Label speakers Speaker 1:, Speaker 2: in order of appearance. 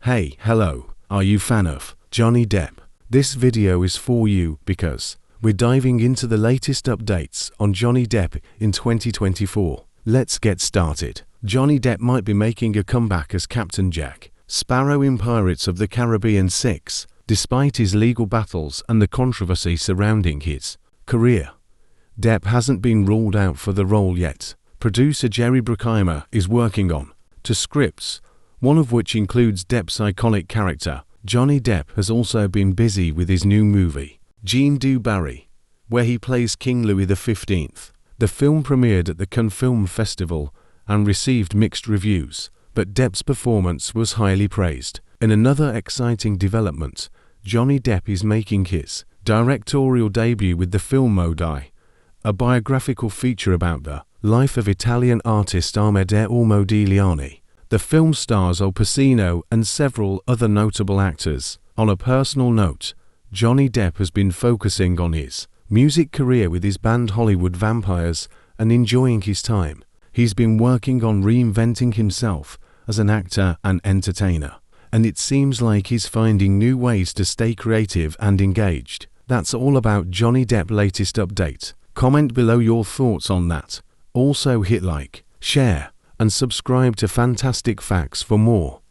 Speaker 1: Hey, hello, are you fan of Johnny Depp? This video is for you because we're diving into the latest updates on Johnny Depp in 2024. Let's get started. Johnny Depp might be making a comeback as Captain Jack Sparrow in Pirates of the Caribbean 6, despite his legal battles and the controversy surrounding his career. Depp hasn't been ruled out for the role yet. Producer Jerry Bruckheimer is working on two scripts, one of which includes Depp's iconic character. Johnny Depp has also been busy with his new movie, Jean du Barry, where he plays King Louis XV. The film premiered at the Cannes Film Festival and received mixed reviews, but Depp's performance was highly praised. In another exciting development, Johnny Depp is making his directorial debut with the film Modi, a biographical feature about the life of Italian artist Amedeo Modigliani. The film stars Al Pacino and several other notable actors. On a personal note, Johnny Depp has been focusing on his music career with his band Hollywood Vampires and enjoying his time. He's been working on reinventing himself as an actor and entertainer, and it seems like he's finding new ways to stay creative and engaged. That's all about Johnny Depp's latest update. Comment below your thoughts on that. Also hit like, share, and subscribe to Fantastic Facts for more.